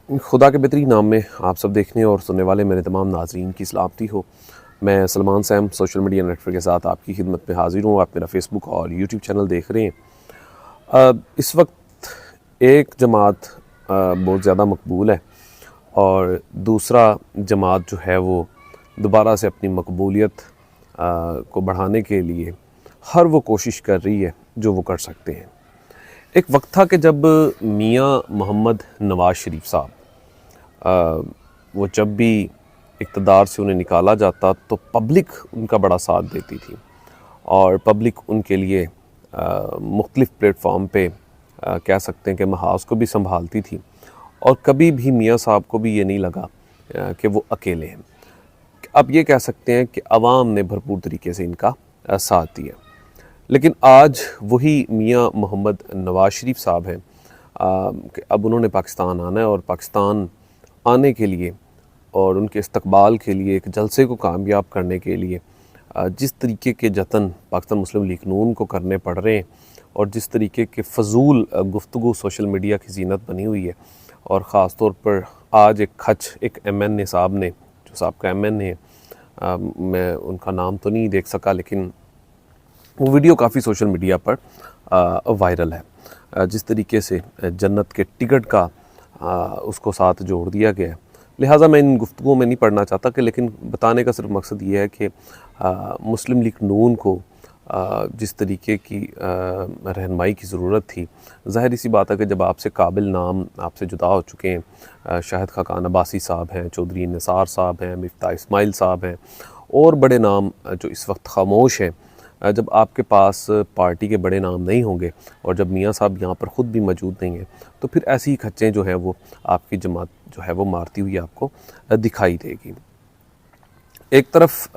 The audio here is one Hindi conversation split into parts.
खुदा के बेहतरीन नाम में आप सब देखने और सुनने वाले मेरे तमाम नाज़रीन की सलामती हो। मैं Salman Sam social media network के साथ आपकी खिदमत में हाज़िर हूँ। आप मेरा फ़ेसबुक और यूट्यूब चैनल देख रहे हैं। इस वक्त एक जमात बहुत ज़्यादा मकबूल है और दूसरा जमात जो है वो दोबारा से अपनी मकबूलियत को बढ़ाने के लिए हर वो कोशिश कर रही है जो वो कर सकते हैं। एक वक्त था कि जब मियाँ मोहम्मद नवाज़ शरीफ साहब वो जब भी इक़्तिदार से उन्हें निकाला जाता तो पब्लिक उनका बड़ा साथ देती थी और पब्लिक उनके लिए मुख्तलिफ़ प्लेटफॉर्म पे कह सकते हैं कि महाज को भी संभालती थी और कभी भी मियाँ साहब को भी ये नहीं लगा कि वो अकेले हैं। अब ये कह सकते हैं कि आवाम ने भरपूर तरीके से इनका साथ दिया। लेकिन आज वही मियाँ मोहम्मद नवाज़ शरीफ साहब हैं कि अब उन्होंने पाकिस्तान आना है और पाकिस्तान आने के लिए और उनके इस्तकबाल के लिए एक जलसे को कामयाब करने के लिए जिस तरीके के जतन पाकिस्तान मुस्लिम लीग नून को करने पड़ रहे हैं और जिस तरीके के फजूल गुफ्तगू सोशल मीडिया की जीनत बनी हुई है और ख़ास तौर पर आज एक MNA साहब ने जो साहब का MNA है, मैं उनका नाम तो नहीं देख सका लेकिन वो वीडियो काफ़ी सोशल मीडिया पर वायरल है। जिस तरीके से जन्नत के टिकट का उसको साथ जोड़ दिया गया है। लिहाजा मैं इन गुफ्तगुओं में नहीं पढ़ना चाहता कि लेकिन बताने का सिर्फ मकसद ये है कि मुस्लिम लीग नून को जिस तरीके की रहनुमाई की ज़रूरत थी, ज़ाहिर सी बात है कि जब आपसे काबिल नाम आपसे जुदा हो चुके हैं, शाहिद खाकान अब्बासी साहब हैं, चौधरी निसार साहब हैं, मिफ्ता इस्माइल साहब हैं और बड़े नाम जो इस वक्त खामोश हैं, जब आपके पास पार्टी के बड़े नाम नहीं होंगे और जब मियाँ साहब यहाँ पर ख़ुद भी मौजूद नहीं हैं तो फिर ऐसी ही खच्चें जो हैं वो आपकी जमात जो है वो मारती हुई आपको दिखाई देगी। एक तरफ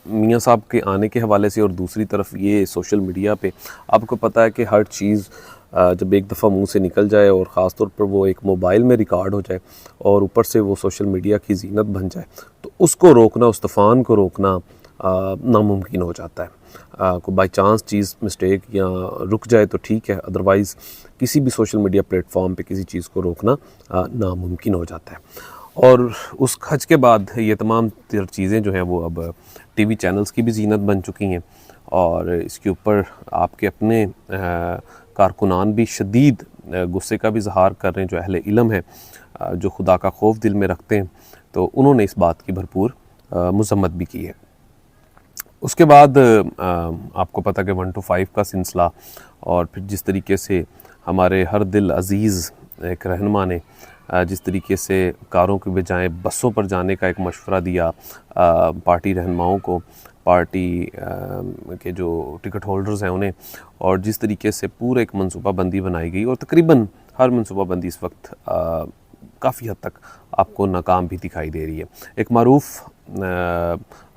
मियाँ साहब के आने के हवाले से और दूसरी तरफ ये सोशल मीडिया पे आपको पता है कि हर चीज़ जब एक दफ़ा मुंह से निकल जाए और ख़ास तौर पर वो एक मोबाइल में रिकॉर्ड हो जाए और ऊपर से वो सोशल मीडिया की जीनत बन जाए तो उसको रोकना, उस तूफ़ान को रोकना नामुमकिन हो जाता है। को बाई चांस चीज़ मिस्टेक या रुक जाए तो ठीक है, अदरवाइज़ किसी भी सोशल मीडिया प्लेटफॉर्म पे किसी चीज़ को रोकना नामुमकिन हो जाता है। और उस खच के बाद ये तमाम चीज़ें जो हैं वो अब टीवी चैनल्स की भी जीनत बन चुकी हैं और इसके ऊपर आपके अपने कारकुनान भी शदीद गुस्से का भी इज़हार कर रहे हैं। जो अहले इल्म है, जो खुदा का खौफ दिल में रखते हैं, तो उन्होंने इस बात की भरपूर मज़म्मत भी की है। उसके बाद आपको पता कि 1 to 5 का सिलसिला और फिर जिस तरीके से हमारे हर दिल अज़ीज़ एक रहनुमा ने जिस तरीके से कारों के बजाय बसों पर जाने का एक मशवरा दिया पार्टी रहनुमाओं को, पार्टी के जो टिकट होल्डर्स हैं उन्हें, और जिस तरीके से पूरे एक मनसूबाबंदी बनाई गई और तकरीबन हर मनसूबाबंदी इस वक्त काफ़ी हद तक आपको नाकाम भी दिखाई दे रही है। एक मारूफ़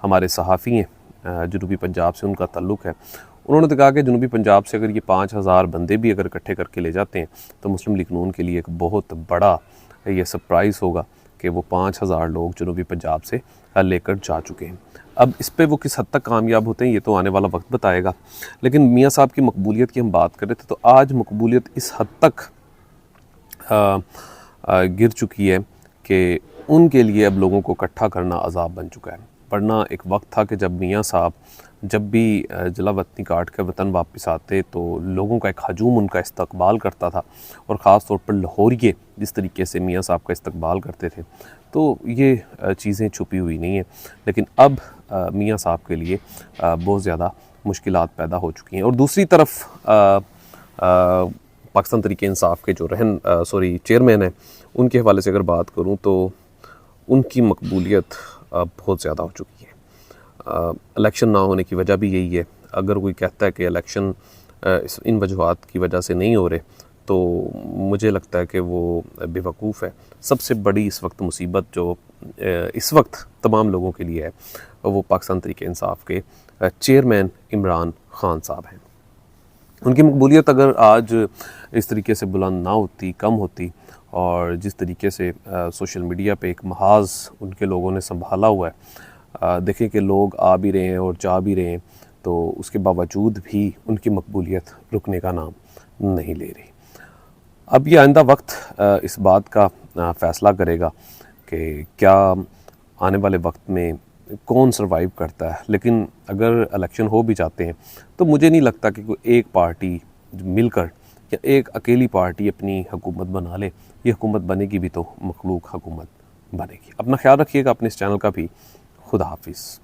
हमारे सहाफ़ी हैं, जनूबी पंजाब से उनका ताल्लुक़ है, उन्होंने तो कहा कि जनूबी पंजाब से अगर ये 5000 बंदे भी अगर इकट्ठे करके ले जाते हैं तो मुस्लिम लीग नून के लिए एक बहुत बड़ा ये सरप्राइज़ होगा कि वो 5000 लोग जनूबी पंजाब से लेकर जा चुके हैं। अब इस पे वो किस हद तक कामयाब होते हैं ये तो आने वाला वक्त बताएगा। लेकिन मियाँ साहब की मकबूलियत की हम बात कर रहे थे, तो आज मकबूलियत इस हद तक गिर चुकी है कि उनके लिए अब लोगों को इकट्ठा करना अज़ाब बन चुका है। वरना एक वक्त था कि जब मियाँ साहब जब भी जला वतनी काट कर वतन वापस आते तो लोगों का एक हजूम उनका इस्तकबाल करता था और ख़ास तौर पर लाहौरिये जिस तरीके से मियाँ साहब का इस्तकबाल करते थे, तो ये चीज़ें छुपी हुई नहीं हैं। लेकिन अब मियाँ साहब के लिए बहुत ज़्यादा मुश्किलात पैदा हो चुकी हैं। और दूसरी तरफ पाकिस्तान तहरीक इंसाफ के जो चेयरमैन हैं, उनके हवाले से अगर बात करूँ तो उनकी मकबूलियत बहुत ज़्यादा हो चुकी है। इलेक्शन ना होने की वजह भी यही है। अगर कोई कहता है कि इलेक्शन इन वजूहात की वजह से नहीं हो रहे तो मुझे लगता है कि वो बेवकूफ़ है। सबसे बड़ी इस वक्त मुसीबत जो इस वक्त तमाम लोगों के लिए है वो पाकिस्तान तहरीक इंसाफ के चेयरमैन इमरान खान साहब हैं। उनकी मकबूलियत अगर आज इस तरीके से बुलंद ना होती, कम होती, और जिस तरीके से सोशल मीडिया पे एक महाज उनके लोगों ने संभाला हुआ है, देखें कि लोग आ भी रहे हैं और जा भी रहे हैं, तो उसके बावजूद भी उनकी मकबूलियत रुकने का नाम नहीं ले रही। अब ये आइंदा वक्त इस बात का फ़ैसला करेगा कि क्या आने वाले वक्त में कौन सर्वाइव करता है। लेकिन अगर इलेक्शन हो भी जाते हैं तो मुझे नहीं लगता कि कोई एक पार्टी मिलकर या एक अकेली पार्टी अपनी हुकूमत बना ले। ये हुकूमत बनेगी भी तो मखलूक हुकूमत बनेगी। अपना ख्याल रखिएगा, अपने इस चैनल का भी। खुदा हाफिज़।